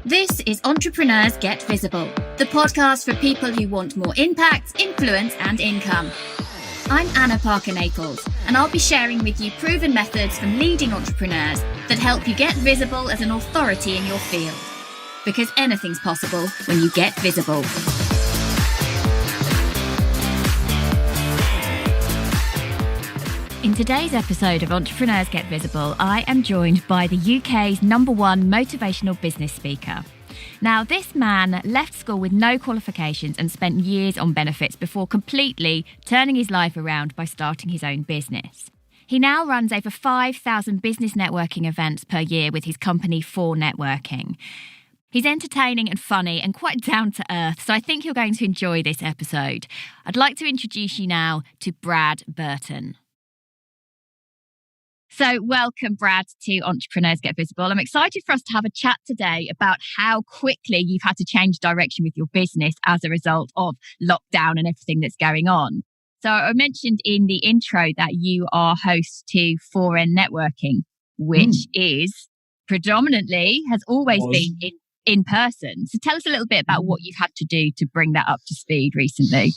This is Entrepreneurs Get Visible, the podcast for people who want more impact, influence, and income. I'm Anna Parker-Naples, and I'll be sharing with you proven methods from leading entrepreneurs that help you get visible as an authority in your field. Because anything's possible when you get visible. In today's episode of Entrepreneurs Get Visible, I am joined by the UK's #1 motivational business speaker. Now, this man left school with no qualifications and spent years on benefits before completely turning his life around by starting his own business. He now runs over 5,000 business networking events per year with his company 4 Networking. He's entertaining and funny and quite down to earth, so I think you're going to enjoy this episode. I'd like to introduce you now to Brad Burton. So welcome, Brad, to Entrepreneurs Get Visible. I'm excited for us to have a chat today about how quickly you've had to change direction with your business as a result of lockdown and everything that's going on. So I mentioned in the intro that you are host to 4N Networking, which is predominantly, has always been in person. So tell us a little bit about what you've had to do to bring that up to speed recently.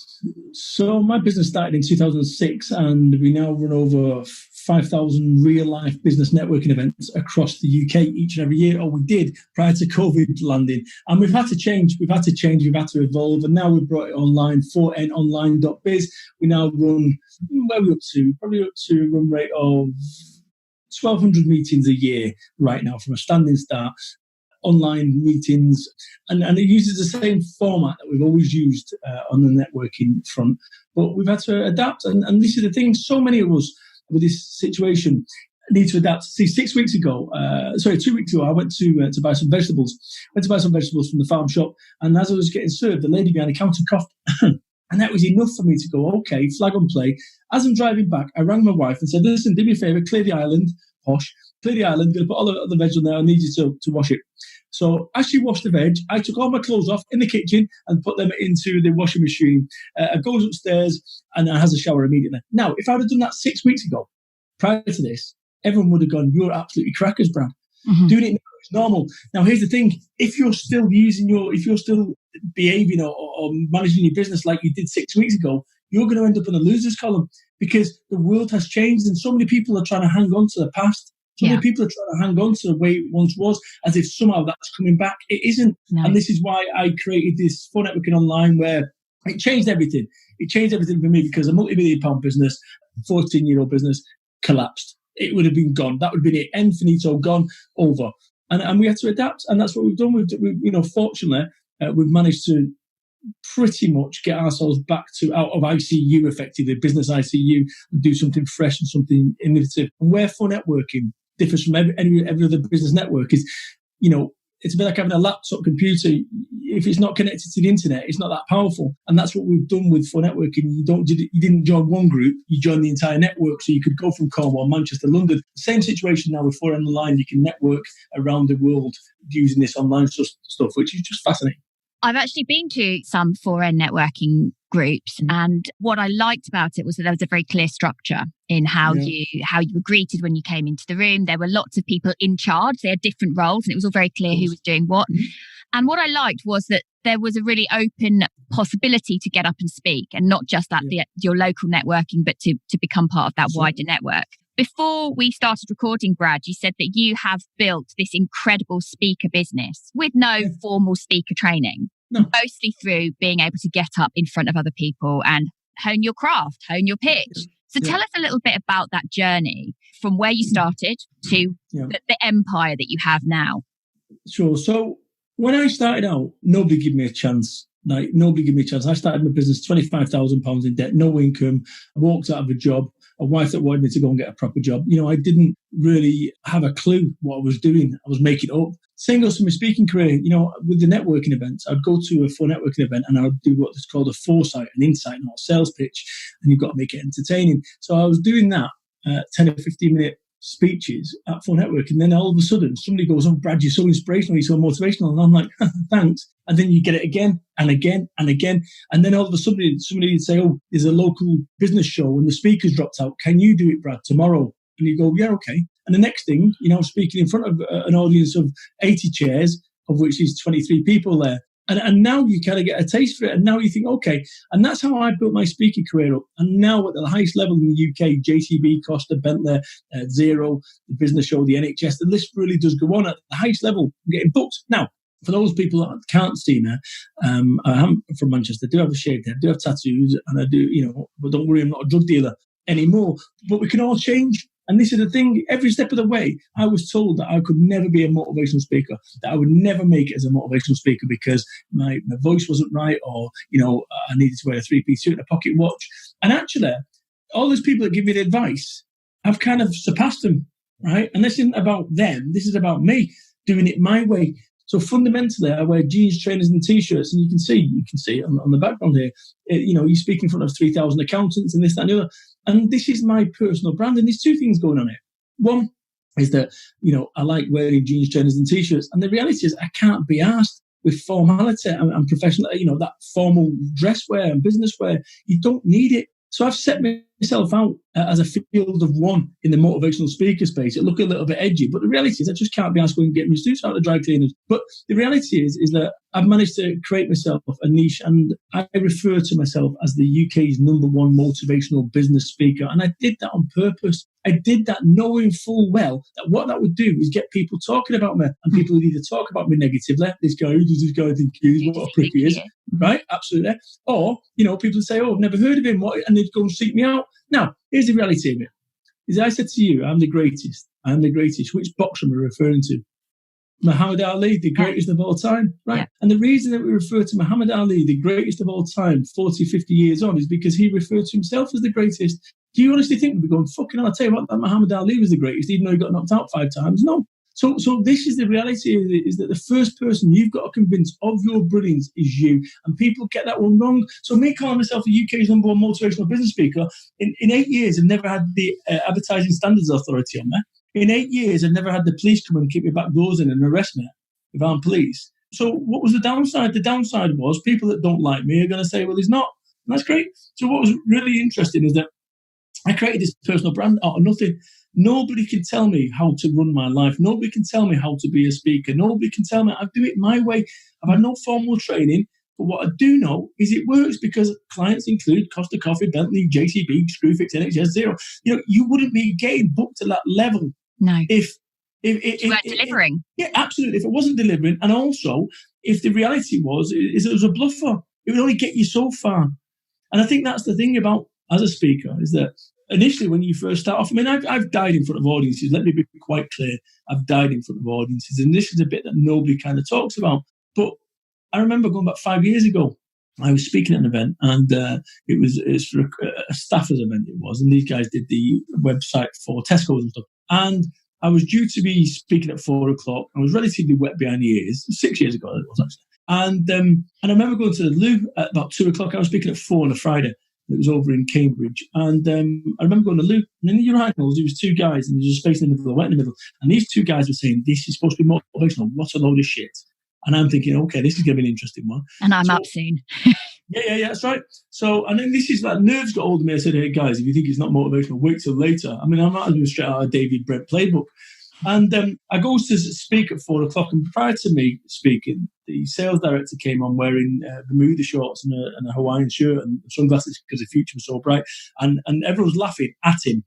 So my business started in 2006 and we now run over 5,000 real-life business networking events across the UK each and every year, or we did prior to COVID landing. And we've had to change, we've had to evolve, and now we've brought it online, 4nonline.biz. We now run, where are we up to? Probably up to a run rate of 1,200 meetings a year right now from a standing start. Online meetings, and it uses the same format that we've always used on the networking front. But we've had to adapt, and this is the thing, so many of us with this situation need to adapt. See, 2 weeks ago, I went to buy some vegetables. Went to buy some vegetables from the farm shop, and as I was getting served, the lady behind the counter coughed. And that was enough for me to go, okay, flag on play. As I'm driving back, I rang my wife and said, listen, do me a favour, clear the island, posh, clear the island, going to put all the veg on there, I need you to wash it. So as she washed the veg, I took all my clothes off in the kitchen and put them into the washing machine. I goes upstairs and I has a shower immediately. Now, if I would have done that 6 weeks ago, prior to this, everyone would have gone, you're absolutely crackers, Brad. Mm-hmm. Doing it now is normal. Now, here's the thing. If you're still behaving or managing your business like you did 6 weeks ago, you're going to end up in the losers column because the world has changed and so many people are trying to hang on to the past. So many people are trying to hang on to the way it once was as if somehow that's coming back. It isn't. No. And this is why I created this 4 Networking Online where it changed everything. It changed everything for me because a multi-million-pound business, 14-year-old business, collapsed. It would have been gone. That would have been it. End finito, gone, over. And we had to adapt. And that's what we've done. Fortunately, we've managed to pretty much get ourselves back to out of ICU, effectively, business ICU, and do something fresh and something innovative. And where 4 Networking differs from every other business network is, it's a bit like having a laptop computer. If it's not connected to the internet, it's not that powerful. And that's what we've done with 4 Networking. You didn't join one group, you joined the entire network. So you could go from Cornwall, Manchester, London. Same situation now with 4N Online. You can network around the world using this online stuff, which is just fascinating. I've actually been to some 4N networking groups, and what I liked about it was that there was a very clear structure in how you were greeted when you came into the room. There were lots of people in charge. They had different roles, and it was all very clear who was doing what. Mm-hmm. And what I liked was that there was a really open possibility to get up and speak, and not just at your local networking, but to become part of that wider network. Before we started recording, Brad, you said that you have built this incredible speaker business with no formal speaker training, mostly through being able to get up in front of other people and hone your craft, hone your pitch. So tell us a little bit about that journey from where you started to the empire that you have now. Sure. So when I started out, nobody gave me a chance. I started my business, £25,000 in debt, no income. I walked out of a job. A wife that wanted me to go and get a proper job. I didn't really have a clue what I was doing. I was making it up. Same goes to my speaking career. With the networking events, I'd go to a 4 Networking event and I would do what's called a foresight, an insight, not a sales pitch. And you've got to make it entertaining. So I was doing that 10 or 15 minute speeches at 4 Network. And then all of a sudden, somebody goes, oh, Brad, you're so inspirational, you're so motivational. And I'm like, thanks. And then you get it again and again and again. And then all of a sudden, somebody would say, oh, there's a local business show and the speaker's dropped out. Can you do it, Brad, tomorrow? And you go, yeah, okay. And the next thing, speaking in front of an audience of 80 chairs of which is 23 people there. And now you kind of get a taste for it. And now you think, okay. And that's how I built my speaking career up. And now at the highest level in the UK, JCB, Costa, Bentley, Zero, the Business Show, the NHS, the list really does go on. At the highest level, I'm getting booked. Now, for those people that can't see me, I am from Manchester. I do have a shaved head, I do have tattoos, and I do, but don't worry, I'm not a drug dealer anymore. But we can all change. And this is the thing, every step of the way, I was told that I could never be a motivational speaker, that I would never make it as a motivational speaker because my voice wasn't right, or, I needed to wear a three-piece suit and a pocket watch. And actually, all those people that give me the advice, I've kind of surpassed them, right? And this isn't about them. This is about me doing it my way. So fundamentally, I wear jeans, trainers, and T-shirts, and you can see it on the background here. You speak in front of 3,000 accountants and this, that, and the other. And this is my personal brand. And there's two things going on here. One is that, I like wearing jeans, trainers, and T-shirts. And the reality is I can't be asked with formality and professional, that formal dress wear and business wear. You don't need it. So I've set myself out as a field of one in the motivational speaker space. It look a little bit edgy, but the reality is I just can't be asked to go and get my suits out of the dry cleaners. But the reality is that I've managed to create myself a niche, and I refer to myself as the UK's #1 motivational business speaker. And I did that on purpose. I did that knowing full well that what that would do is get people talking about me, and people would either talk about me negatively. This guy, who does this guy think he is? What a prick he is. Right? Absolutely. Or, people would say, oh, I've never heard of him. And they'd go and seek me out. Now, here's the reality of it. Is I said to you, I'm the greatest. I'm the greatest. Which boxer am I referring to? Muhammad Ali, the greatest of all time, right? Yeah. And the reason that we refer to Muhammad Ali, the greatest of all time, 40, 50 years on, is because he referred to himself as the greatest. Do you honestly think we'd be going, fucking hell, I'll tell you what, that Muhammad Ali was the greatest, even though he got knocked out 5 times? No. So this is the reality, is that the first person you've got to convince of your brilliance is you. And people get that one wrong. So me calling myself the UK's #1 motivational business speaker, in 8 years, I've never had the Advertising Standards Authority on me. In 8 years, I've never had the police come and kick me back doors in and arrest me if I'm police. So what was the downside? The downside was people that don't like me are going to say, well, he's not. And that's great. So what was really interesting is that I created this personal brand out of nothing. Nobody can tell me how to run my life. Nobody can tell me how to be a speaker. Nobody can tell me I do it my way. I've had no formal training. But what I do know is it works because clients include Costa Coffee, Bentley, JCB, Screwfix, NHS, Zero. You wouldn't be getting booked to that level. No. If you weren't delivering. Yeah, absolutely. If it wasn't delivering, and also if the reality is it was a bluffer, it would only get you so far. And I think that's the thing about as a speaker is that initially when you first start off, I mean, I've died in front of audiences. Let me be quite clear. I've died in front of audiences, and this is a bit that nobody kind of talks about. But I remember going back 5 years ago. I was speaking at an event, and it was for a staffers event. It was, and these guys did the website for Tesco's and stuff. And I was due to be speaking at 4 o'clock. I was relatively wet behind the ears. 6 years ago, it was actually. And I remember going to the loo at about 2 o'clock. I was speaking at 4 on a Friday. It was over in Cambridge. And I remember going to the loo. And in the urinals, there was 2 guys, and there was a space in the middle, wet in the middle. And these 2 guys were saying, this is supposed to be motivational. What a load of shit. And I'm thinking, okay, this is going to be an interesting one. And I'm up soon. Yeah, that's right. So, and then this is like, nerves got hold of me. I said, hey, guys, if you think it's not motivational, wait till later. I mean, I might as well straight out of David Brent playbook. And I go to speak at 4 o'clock, and prior to me speaking, the sales director came on wearing Bermuda shorts and a Hawaiian shirt and sunglasses because the future was so bright. And everyone's laughing at him.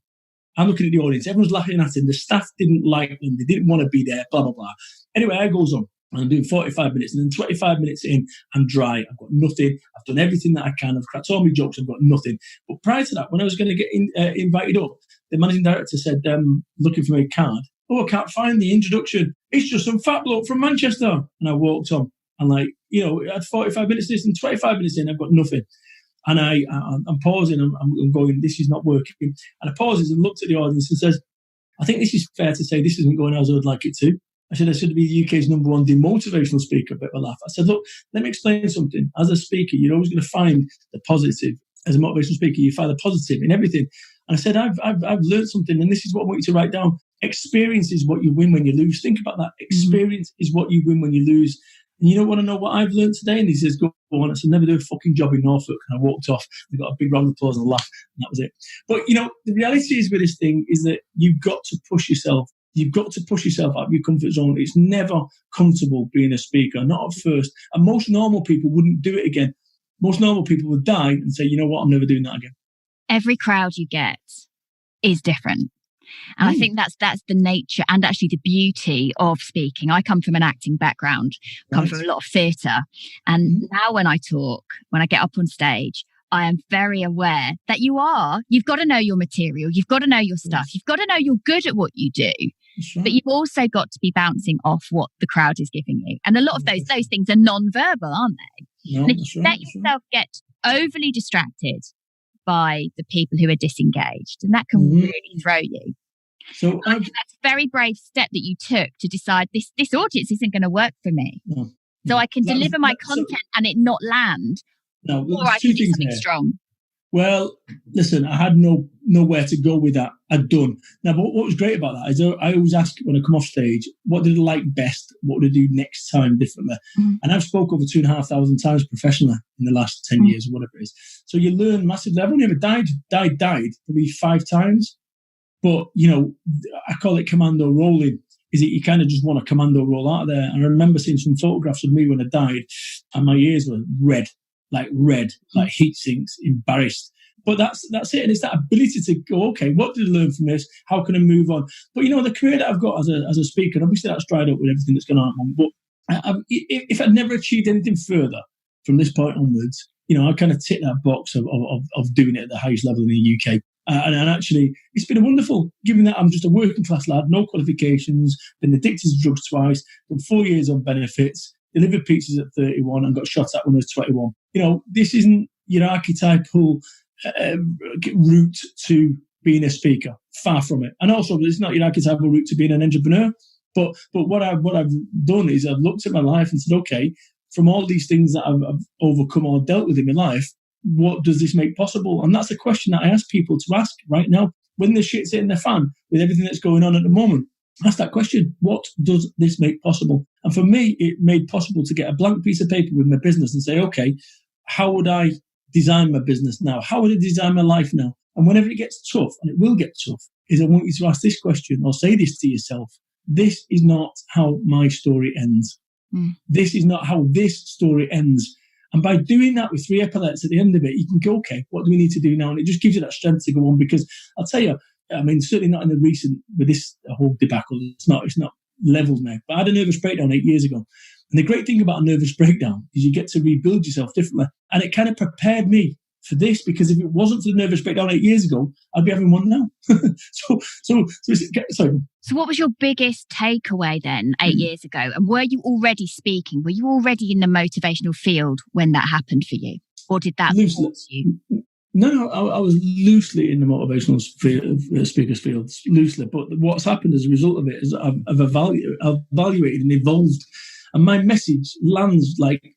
I'm looking at the audience. Everyone's laughing at him. The staff didn't like him. They didn't want to be there, blah, blah, blah. Anyway, I goes on. And I'm doing 45 minutes, and then 25 minutes in, I'm dry. I've got nothing. I've done everything that I can. I've cracked all my jokes. I've got nothing. But prior to that, when I was going to get invited up, the managing director said, looking for my card. Oh, I can't find the introduction. It's just some fat bloke from Manchester. And I walked on. And I had 45 minutes this and 25 minutes in, I've got nothing. And I'm pausing. I'm going, this is not working. And I pauses and looked at the audience and says, I think this is fair to say this isn't going as I would like it to. I said, I should be the UK's #1 demotivational speaker, a bit of a laugh. I said, look, let me explain something. As a speaker, you're always going to find the positive. As a motivational speaker, you find the positive in everything. And I said, I've learned something, and this is what I want you to write down. Experience is what you win when you lose. Think about that. Experience is what you win when you lose. And you don't want to know what I've learned today? And he says, go on. I said, never do a fucking job in Norfolk. And I walked off. They got a big round of applause and a laugh. And that was it. But, the reality is with this thing is that you've got to push yourself. You've got to push yourself out of your comfort zone. It's never comfortable being a speaker, not at first. And most normal people wouldn't do it again. Most normal people would die and say, you know what, I'm never doing that again. Every crowd you get is different. And I think that's the nature and actually the beauty of speaking. I come from an acting background, come from a lot of theatre. And now when I talk, when I get up on stage, I am very aware that you've got to know your material. You've got to know your stuff. You've got to know you're good at what you do. Right. But you've also got to be bouncing off what the crowd is giving you. And a lot of those things are non-verbal, aren't they? No, and if you let yourself get overly distracted by the people who are disengaged, and that can really throw you. So I think that's a very brave step that you took to decide this audience isn't going to work for me. No. So I can deliver my content and it not land. No, or I can do something strong. Well, listen, I had nowhere to go with that. I'd done. Now, but what was great about that is I always ask when I come off stage, what did I like best? What would I do next time differently? And I've spoke over 2,500 times professionally in the last 10 years or whatever it is. So you learn massively. I've only ever died probably 5 times. But, I call it commando rolling. Is it you kind of just want a commando roll out of there? And I remember seeing some photographs of me when I died and my ears were red, like heat sinks, embarrassed. But that's it. And it's that ability to go, okay, what did I learn from this? How can I move on? But, the career that I've got as a speaker, obviously that's dried up with everything that's going on. But if I'd never achieved anything further from this point onwards, I kind of tick that box of doing it at the highest level in the UK. And actually, it's been wonderful, given that I'm just a working class lad, no qualifications, been addicted to drugs twice, done 4 years on benefits, delivered pizzas at 31 and got shot at when I was 21. This isn't your archetypal route to being a speaker. Far from it. And also, it's not your archetypal route to being an entrepreneur. But what I've done is I've looked at my life and said, okay, from all these things that I've overcome or dealt with in my life, what does this make possible? And that's a question that I ask people to ask right now. When the shit's hitting the fan with everything that's going on at the moment, ask that question. What does this make possible? And for me, it made possible to get a blank piece of paper with my business and say, okay, how would I design my business now? How would I design my life now? And whenever it gets tough, and it will get tough, is I want you to ask this question or say this to yourself. This is not how my story ends. This is not how this story ends. And by doing that with 3 epaulets at the end of it, you can go, okay, what do we need to do now? And it just gives you that strength to go on. Because I'll tell you, certainly not in the recent, with this whole debacle, it's not leveled now. But I had a nervous breakdown 8 years ago. And the great thing about a nervous breakdown is you get to rebuild yourself differently. And it kind of prepared me for this, because if it wasn't for the nervous breakdown 8 years ago, I'd be having one now. So what was your biggest takeaway then 8 years ago? And were you already speaking? Were you already in the motivational field when that happened for you? Or did that force you? No, I was loosely in the motivational speakers field, loosely. But what's happened as a result of it is I've evaluated and evolved. And my message lands like,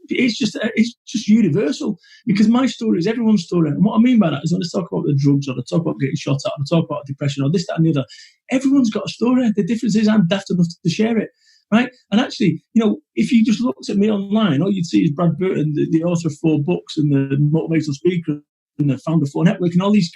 it's just universal, because my story is everyone's story. And what I mean by that is when I talk about the drugs, or I talk about getting shot at, or I talk about depression, or this, that, and the other, everyone's got a story. The difference is I'm daft enough to share it, right? And actually, if you just looked at me online, all you'd see is Brad Burton, the author of 4 books and the motivational speaker and the founder of 4 Network, and all these,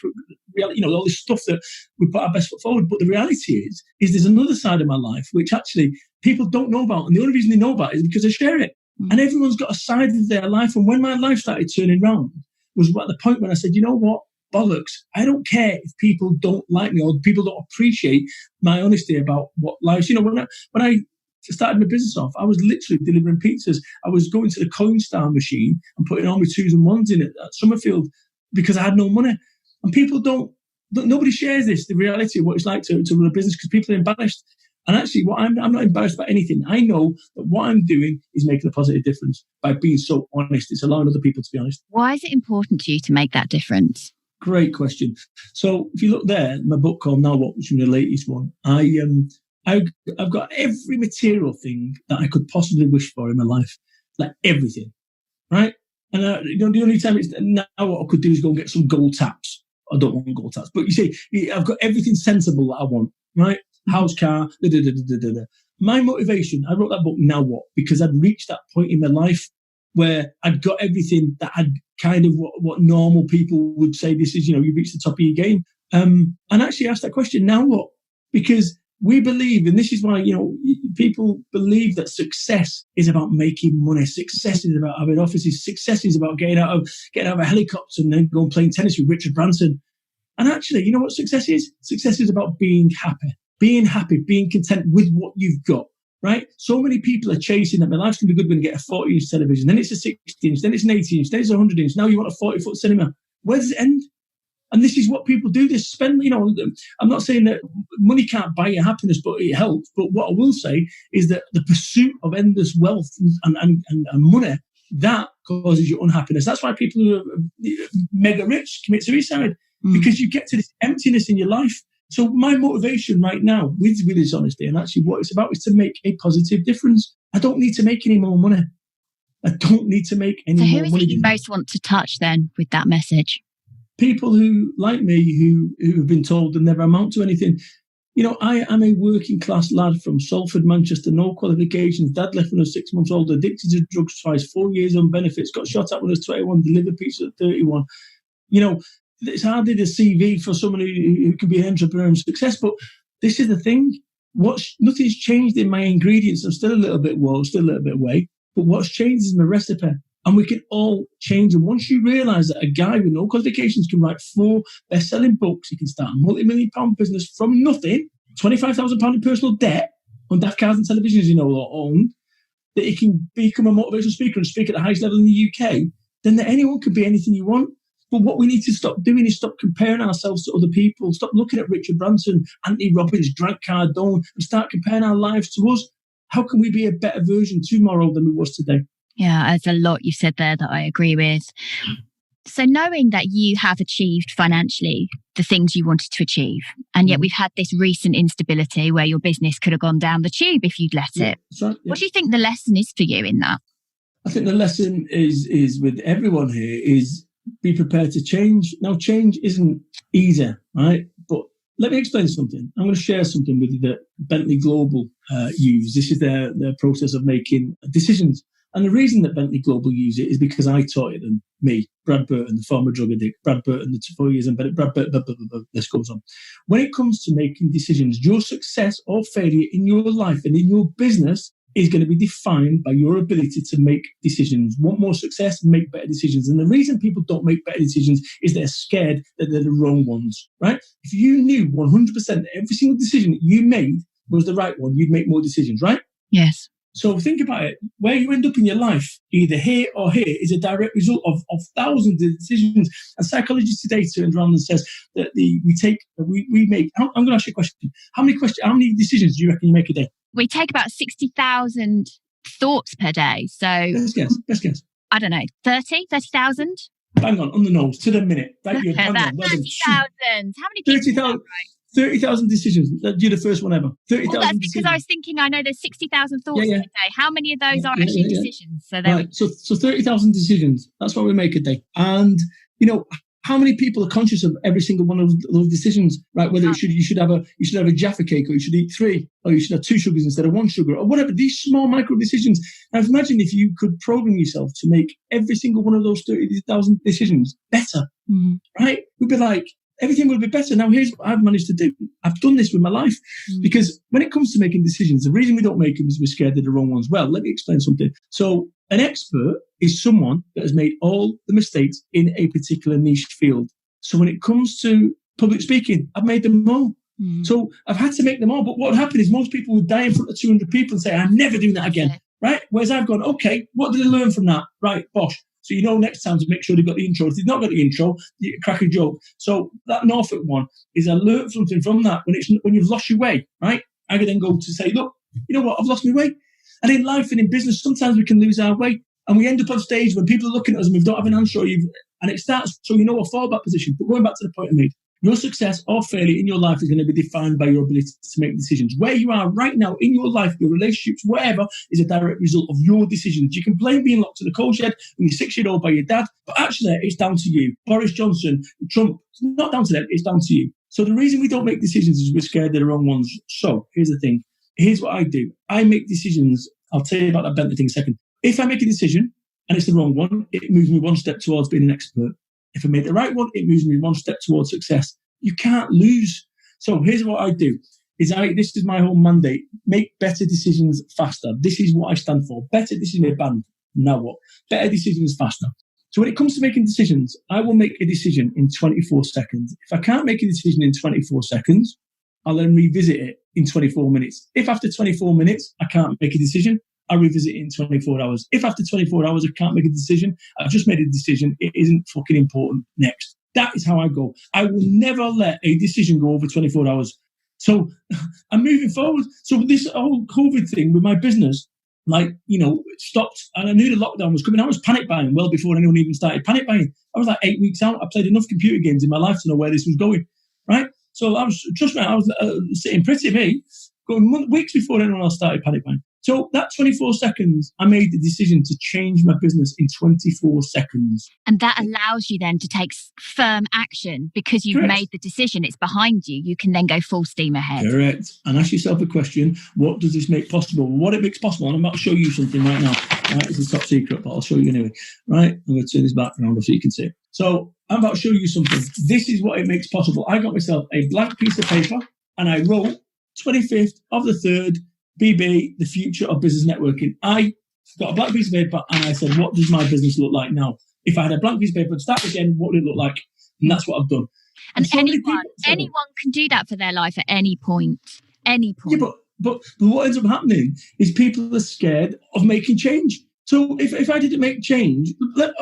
all this stuff that we put our best foot forward. But the reality is there's another side of my life which actually people don't know about, and the only reason they know about it is because I share it. And everyone's got a side of their life. And when my life started turning round was at the point when I said, you know what, bollocks, I don't care if people don't like me or people don't appreciate my honesty about what life. When I started my business off, I was literally delivering pizzas. I was going to the Coinstar machine and putting all my 2s and 1s in it at Summerfield because I had no money. And people nobody shares the reality of what it's like to run a business, because people are embarrassed. And actually, I'm not embarrassed about anything. I know that what I'm doing is making a positive difference by being so honest. It's allowing other people to be honest. Why is it important to you to make that difference? Great question. So if you look there, my book called Now What, which is the latest one, I've got every material thing that I could possibly wish for in my life, like everything, right? And the only time it's now what I could do is go and get some gold taps. I don't want gold taps, but you see, I've got everything sensible that I want, right? House, car, My motivation, I wrote that book, Now What? Because I'd reached that point in my life where I'd got everything that I'd kind of what normal people would say, this is, you've reached the top of your game. And actually asked that question, now what? Because we believe, and this is why, people believe that success is about making money. Success is about having offices. Success is about getting out of a helicopter and then going playing tennis with Richard Branson. And actually, you know what success is? Success is about being happy, being content with what you've got, right? So many people are chasing that my life's going to be good when you get a 40-inch television, then it's a 60-inch, then it's an 80-inch, then it's a 100-inch. Now you want a 40-foot cinema. Where does it end? And this is what people do. They spend, I'm not saying that money can't buy you happiness, but it helps. But what I will say is that the pursuit of endless wealth and money, that causes you unhappiness. That's why people who are mega rich commit suicide, because you get to this emptiness in your life. So my motivation right now with this honesty, and actually what it's about, is to make a positive difference. I don't need to make any more money. I don't need to make any more money. So who is it you most want to touch then with that message? People who, like me, who have been told they never amount to anything. I am a working class lad from Salford, Manchester, no qualifications. Dad left when I was 6 months old, addicted to drugs twice, 4 years on benefits, got shot at when I was 21, delivered pizza at 31. It's hardly the CV for someone who can be an entrepreneur and success. But this is the thing. Nothing's changed in my ingredients. I'm still a little bit woe, still a little bit away. But what's changed is my recipe. And we can all change. And once you realise that a guy with no qualifications can write 4 best-selling books, he can start a multi-million-pound business from nothing, £25,000 in personal debt on daft cars and televisions, or owned, that he can become a motivational speaker and speak at the highest level in the UK, then that anyone can be anything you want. But what we need to stop doing is stop comparing ourselves to other people. Stop looking at Richard Branson, Anthony Robbins, Grant Cardone, and start comparing our lives to us. How can we be a better version tomorrow than we was today? Yeah, there's a lot you said there that I agree with. So knowing that you have achieved financially the things you wanted to achieve, and yet we've had this recent instability where your business could have gone down the tube if you'd let it. That's right, yeah. What do you think the lesson is for you in that? I think the lesson is with everyone here is be prepared to change. Now, change isn't easy, right? But let me explain something. I'm going to share something with you that Bentley Global use. This is their process of making decisions. And the reason that Bentley Global use it is because I taught it them. Me, Brad Burton, the former drug addict, Brad Burton, the 4 years, and Brad Burton, this goes on. When it comes to making decisions, your success or failure in your life and in your business is going to be defined by your ability to make decisions. Want more success? Make better decisions. And the reason people don't make better decisions is they're scared that they're the wrong ones, right? If you knew 100% that every single decision that you made was the right one, you'd make more decisions, right? Yes. So think about it. Where you end up in your life, either here or here, is a direct result of thousands of decisions. And psychology today turns around and says that we make. I'm going to ask you a question. How many decisions do you reckon you make a day? We take about 60,000 thoughts per day. So best guess. I don't know, 30,000? Bang on the nose to the minute. Right, you're bang on. 30,000. How many people? 30,000. 30,000 decisions. You're the first one ever. 30,000 well, that's because decisions. I was thinking, I know there's 60,000 thoughts in a day. How many of those are actually decisions? So, right. So 30,000 decisions. That's what we make a day. And, how many people are conscious of every single one of those decisions, right? Whether you should have a Jaffa cake, or you should eat 3, or you should have 2 sugars instead of 1 sugar, or whatever. These small micro decisions. Now, imagine if you could program yourself to make every single one of those 30,000 decisions better, right? We'd be like, everything will be better. Now, here's what I've managed to do. I've done this with my life. Because when it comes to making decisions, the reason we don't make them is we're scared they're the wrong ones. Well, let me explain something. So an expert is someone that has made all the mistakes in a particular niche field. So when it comes to public speaking, I've made them all. So I've had to make them all. But what would happen is most people would die in front of 200 people and say, I'm never doing that again. Right? Whereas I've gone, okay, what did I learn from that? Right, bosh. So next time to make sure they've got the intro. If they've not got the intro, you crack a joke. So that Norfolk one is I learned something from that. When you've lost your way, right? I could then go to say, look, you know what? I've lost my way. And in life and in business, sometimes we can lose our way. And we end up on stage when people are looking at us and we don't have an answer. And it starts, so a fallback position. But going back to the point I made, your success or failure in your life is going to be defined by your ability to make decisions. Where you are right now in your life, your relationships, whatever, is a direct result of your decisions. You can blame being locked in the coal shed when you're 6-year-old by your dad, but actually it's down to you. Boris Johnson, Trump, it's not down to them, it's down to you. So the reason we don't make decisions is we're scared they're the wrong ones. So here's the thing. Here's what I do. I make decisions. I'll tell you about that Bentley thing in a second. If I make a decision and it's the wrong one, it moves me one step towards being an expert. If I make the right one, it moves me one step towards success. You can't lose. So here's what I do. This is my whole mandate. Make better decisions faster. This is what I stand for. Better, this is my band. Now what? Better decisions faster. So when it comes to making decisions, I will make a decision in 24 seconds. If I can't make a decision in 24 seconds, I'll then revisit it in 24 minutes. If after 24 minutes, I can't make a decision, I revisit it in 24 hours. If after 24 hours, I can't make a decision, I've just made a decision. It isn't fucking important. Next. That is how I go. I will never let a decision go over 24 hours. So I'm moving forward. So this whole COVID thing with my business, it stopped. And I knew the lockdown was coming. I was panic buying well before anyone even started panic buying. I was like 8 weeks out. I played enough computer games in my life to know where this was going, right? So I was sitting pretty, me, going weeks before anyone else started panic buying. So that 24 seconds, I made the decision to change my business in 24 seconds. And that allows you then to take firm action because you've made the decision. It's behind you. You can then go full steam ahead. Correct. And ask yourself a question. What does this make possible? What it makes possible. And I'm about to show you something right now. Right, it's a top secret, but I'll show you anyway. Right? I'm going to turn this back around so you can see it. So I'm about to show you something. This is what it makes possible. I got myself a blank piece of paper and I wrote 25th of the 3rd, BB, the future of business networking. I got a blank piece of paper and I said, what does my business look like now? If I had a blank piece of paper to start again, what would it look like? And that's what I've done. And so anyone can do that for their life at any point. Any point. Yeah, but what ends up happening is people are scared of making change. So if I didn't make change, let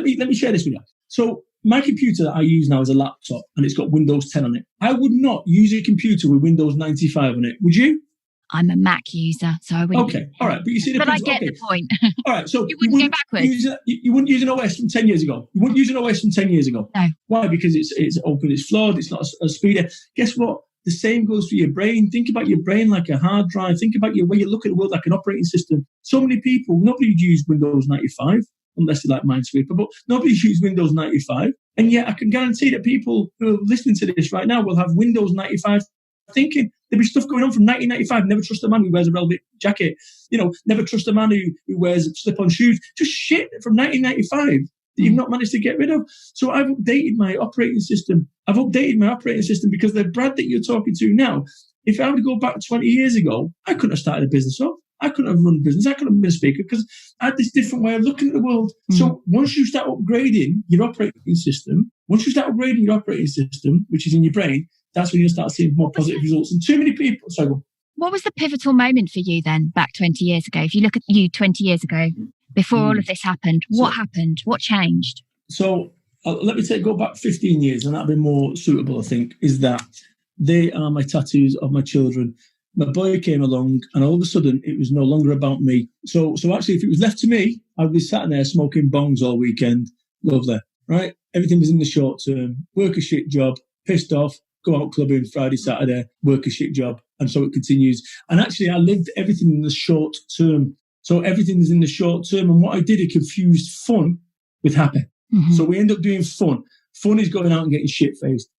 me share this with you. So my computer that I use now is a laptop and it's got Windows 10 on it. I would not use a computer with Windows 95 on it. Would you? I'm a Mac user, so I wouldn't. Okay, all right. But you see But I get the point. All right, so you wouldn't go backwards. You wouldn't use an OS from 10 years ago. You wouldn't use an OS from 10 years ago. No. Why? Because it's open, it's flawed, it's not a speeder. Guess what? The same goes for your brain. Think about your brain like a hard drive. Think about your way you look at the world like an operating system. So many people, nobody would use Windows 95, unless they like Minesweeper, but nobody used Windows 95. And yet I can guarantee that people who are listening to this right now will have Windows 95 thinking. There'll be stuff going on from 1995. Never trust a man who wears a velvet jacket. Never trust a man who wears slip-on shoes. Just shit from 1995 that you've not managed to get rid of. So I've updated my operating system. Because the Brad that you're talking to now, if I were to go back 20 years ago, I couldn't have started a business off. I couldn't have run a business. I couldn't have been a speaker because I had this different way of looking at the world. So once you start upgrading your operating system, which is in your brain, that's when you'll start seeing more positive results. And too many people... Sorry, what was the pivotal moment for you then, back 20 years ago? If you look at you 20 years ago, before all of this happened, what happened? What changed? So let me go back 15 years, and that'll be more suitable, I think, is that they are my tattoos of my children. My boy came along, and all of a sudden, it was no longer about me. So actually, if it was left to me, I'd be sat there smoking bongs all weekend. Lovely, right? Everything was in the short term. Work a shit job, pissed off, go out clubbing Friday, Saturday, work a shit job. And so it continues. And actually, I lived everything in the short term. So everything is in the short term. And what I did, I confused fun with happy. Mm-hmm. So we end up doing fun. Fun is going out and getting shit-faced.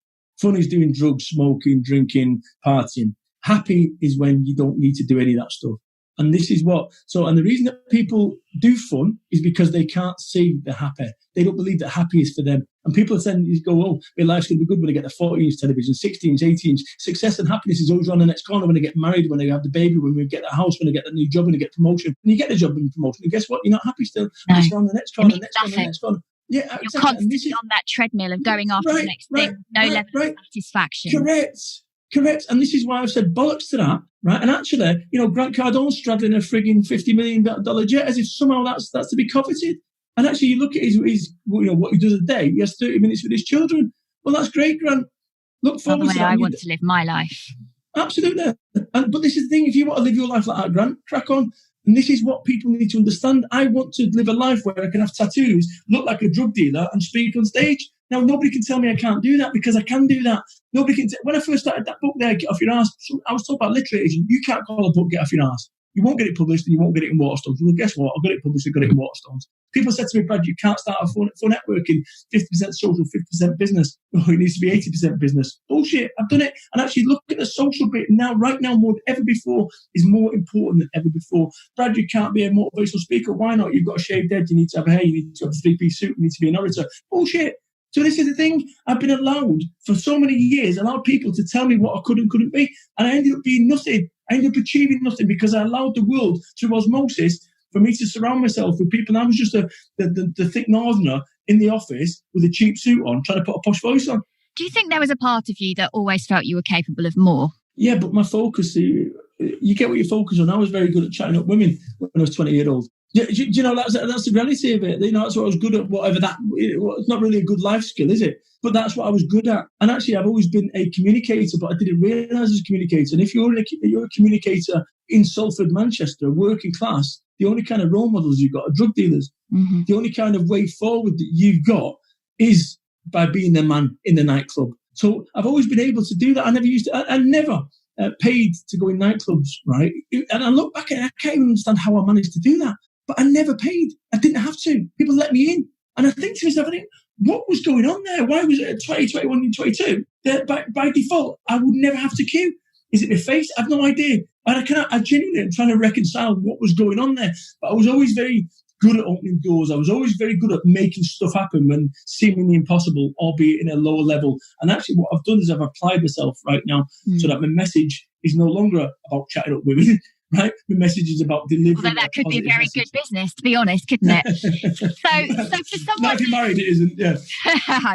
Fun is doing drugs, smoking, drinking, partying. Happy is when you don't need to do any of that stuff. And this is and the reason that people do fun is because they can't see the happy. They don't believe that happy is for them. And people are saying, my life's going to be good when I get the 40-inch television, 60-inch, 80-inch. Success and happiness is always around the next corner when I get married, when I have the baby, when we get the house, when I get the new job, when I get promotion. And you get the job and promotion. And guess what? You're not happy still. No. It's around the next corner, next corner. Yeah, exactly. You're constantly on that treadmill of going after the next thing. No level of satisfaction. Correct. And this is why I've said bollocks to that, right? And actually, Grant Cardone's straddling a frigging $50 million jet as if somehow that's to be coveted. And actually, you look at his what he does a day. He has 30 minutes with his children. Well, that's great, Grant. Look forward to that. I want to live my life. Absolutely. But this is the thing. If you want to live your life like that, Grant, crack on. And this is what people need to understand. I want to live a life where I can have tattoos, look like a drug dealer, and speak on stage. Now, nobody can tell me I can't do that because I can do that. Nobody can. When I first started that book there, Get Off Your Arse, I was talking about literature. You can't call a book Get Off Your Arse. You won't get it published and you won't get it in Waterstones. Well, guess what? I got it published and got it in Waterstones. People said to me, Brad, you can't start a phone networking, 50% social, 50% business. Oh, it needs to be 80% business. Bullshit. I've done it. And actually look at the social bit now, right now, more than ever before, is more important than ever before. Brad, you can't be a motivational speaker. Why not? You've got a shaved head. You need to have a hair. You need to have a three-piece suit. You need to be an orator. Bullshit. So this is the thing. I've been allowed for so many years, allowed people to tell me what I could and couldn't be. And I ended up being nothing. I ended up achieving nothing because I allowed the world through osmosis for me to surround myself with people. And I was just the thick northerner in the office with a cheap suit on, trying to put a posh voice on. Do you think there was a part of you that always felt you were capable of more? Yeah, but my focus, you get what you focus on. I was very good at chatting up women when I was 20 years old. Do you know, that's the reality of it. You know, that's what I was good at, whatever that, it's not really a good life skill, is it? But that's what I was good at. And actually, I've always been a communicator, but I didn't realise as a communicator. And if you're a communicator in Salford, Manchester, working class, the only kind of role models you've got are drug dealers. Mm-hmm. The only kind of way forward that you've got is by being the man in the nightclub. So I've always been able to do that. I never paid to go in nightclubs, right? And I look back and I can't even understand how I managed to do that. But I never paid. I didn't have to. People let me in. And I think to myself, what was going on there? Why was it at 20, 21, and 22? By default, I would never have to queue. Is it my face? I have no idea. And I genuinely am trying to reconcile what was going on there. But I was always very good at opening doors. I was always very good at making stuff happen when seemingly impossible, albeit in a lower level. And actually what I've done is I've applied myself right now so that my message is no longer about chatting up women. Right, the message is about delivering. Although that could be a very good business, to be honest, couldn't it? So for someone, not if you're married, it isn't. Yeah,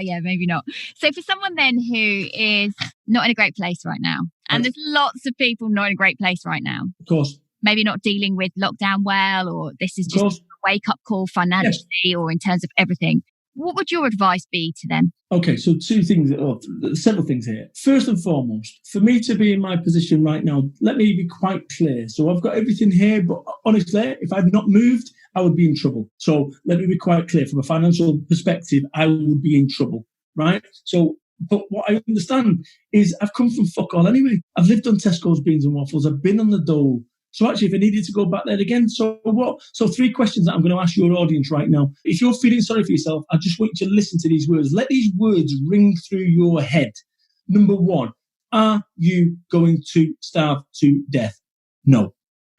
yeah, maybe not. So for someone then who is not in a great place right now, and there's lots of people not in a great place right now. Of course, maybe not dealing with lockdown well, or this is just a wake up call financially, or in terms of everything. What would your advice be to them? Okay, so several things here. First and foremost, for me to be in my position right now, let me be quite clear. So I've got everything here, but honestly, if I'd not moved, I would be in trouble. So let me be quite clear. From a financial perspective, I would be in trouble, right? So, but what I understand is I've come from fuck all anyway. I've lived on Tesco's beans and waffles. I've been on the dole. So actually, if I needed to go back there again, so what? So 3 questions that I'm going to ask your audience right now. If you're feeling sorry for yourself, I just want you to listen to these words. Let these words ring through your head. Number 1, are you going to starve to death? No.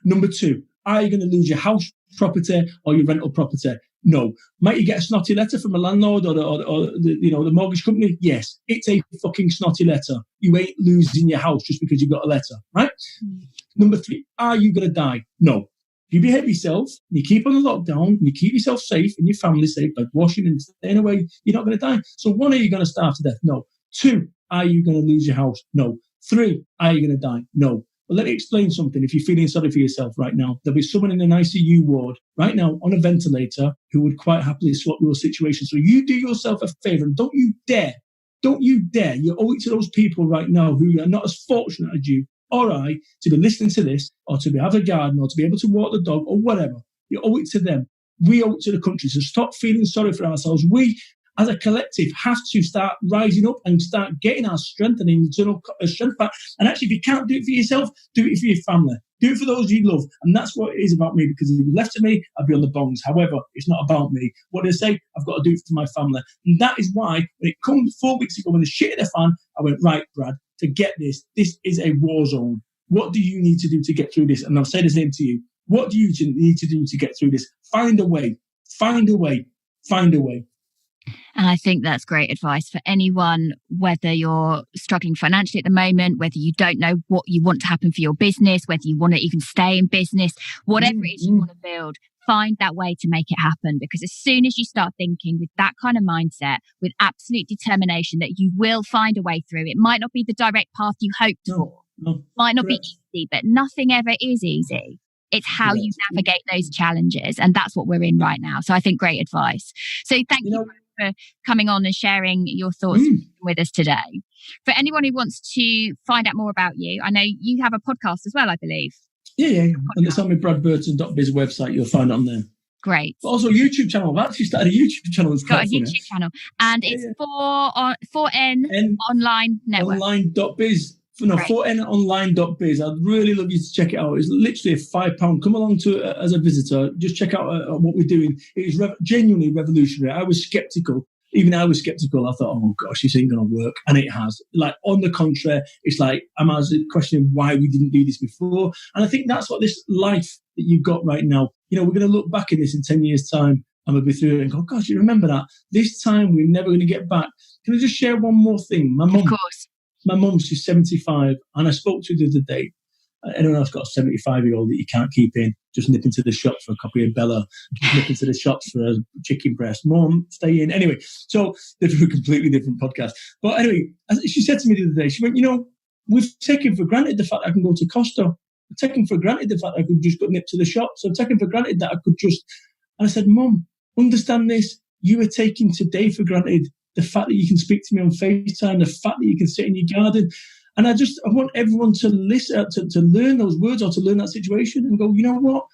Number 2, are you going to lose your house property or your rental property? No. Might you get a snotty letter from a landlord or the mortgage company? Yes. It's a fucking snotty letter. You ain't losing your house just because you got a letter, right? Number 3, are you going to die? No. If you behave yourself, you keep on the lockdown, and you keep yourself safe and your family safe by washing and staying away, you're not going to die. So 1, are you going to starve to death? No. 2, are you going to lose your house? No. 3, are you going to die? No. But let me explain something. If you're feeling sorry for yourself right now, there'll be someone in an ICU ward right now on a ventilator who would quite happily swap your situation. So you do yourself a favour and don't you dare, you owe it to those people right now who are not as fortunate as you or I to be listening to this or to have a garden or to be able to walk the dog or whatever. You owe it to them. We owe it to the country. So stop feeling sorry for ourselves. We, as a collective, have to start rising up and start getting our strength and internal strength back. And actually, if you can't do it for yourself, do it for your family. Do it for those you love. And that's what it is about me, because if you left to me, I'd be on the bongs. However, it's not about me. What I say, I've got to do it for my family. And that is why, when it comes 4 weeks ago, when the shit hit the fan, I went, right, Brad, forget this. This is a war zone. What do you need to do to get through this? And I'll say the same to you. What do you need to do to get through this? Find a way. Find a way. Find a way. And I think that's great advice for anyone, whether you're struggling financially at the moment, whether you don't know what you want to happen for your business, whether you want to even stay in business, whatever it is you want to build, find that way to make it happen. Because as soon as you start thinking with that kind of mindset, with absolute determination that you will find a way through, it might not be the direct path you hoped for, might not be easy, but nothing ever is easy. It's how you navigate those challenges. And that's what we're in right now. So I think great advice. So thank you for coming on and sharing your thoughts with us today. For anyone who wants to find out more about you, I know you have a podcast as well, I believe. Yeah. And it's on my bradburton.biz website. You'll find it on there. Great. But also a YouTube channel. I've actually started a YouTube channel. It's got a YouTube channel. And it's 4N Online Network. Online.biz. No, 4nonline.biz. I'd really love you to check it out. It's literally £5. Come along to as a visitor. Just check out what we're doing. It is genuinely revolutionary. I was skeptical. Even I was skeptical. I thought, oh gosh, this ain't going to work. And it has. Like, on the contrary, it's like, I'm questioning why we didn't do this before. And I think that's what this life that you've got right now, we're going to look back at this in 10 years' time and we'll be through it and go, gosh, you remember that? This time we're never going to get back. Can I just share one more thing? Of course. My mum, she's 75, and I spoke to her the other day. Anyone else got a 75-year-old that you can't keep in? Just nip into the shops for a copy of Bella. Just nip into the shops for a chicken breast. Mum, stay in. Anyway, so they're a completely different podcast. But anyway, she said to me the other day, she went, we've taken for granted the fact I can go to Costa. We've taken for granted the fact I could just go nip to the shops. I've taken for granted that I could just... And I said, Mum, understand this. You are taking today for granted the fact that you can speak to me on FaceTime, the fact that you can sit in your garden. And I want everyone to listen, to learn those words or to learn that situation and go, you know what?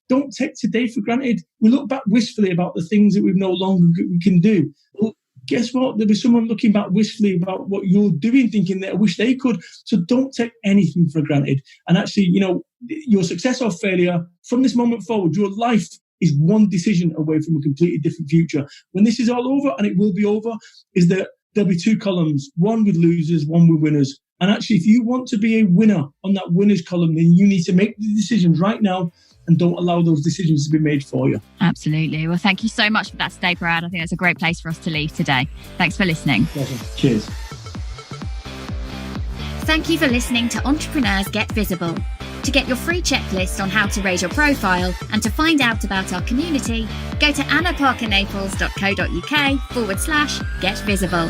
Don't take today for granted. We look back wistfully about the things that we no longer can do. Well, guess what? There'll be someone looking back wistfully about what you're doing, thinking that I wish they could. So don't take anything for granted. And actually, your success or failure from this moment forward, your life is one decision away from a completely different future. When this is all over, and it will be over, is that there'll be two columns, one with losers, one with winners. And actually, if you want to be a winner on that winners column, then you need to make the decisions right now and don't allow those decisions to be made for you. Absolutely. Well, thank you so much for that today, Brad. I think that's a great place for us to leave today. Thanks for listening. Awesome. Cheers. Thank you for listening to Entrepreneurs Get Visible. To get your free checklist on how to raise your profile and to find out about our community, go to annaparkernaples.co.uk/get visible.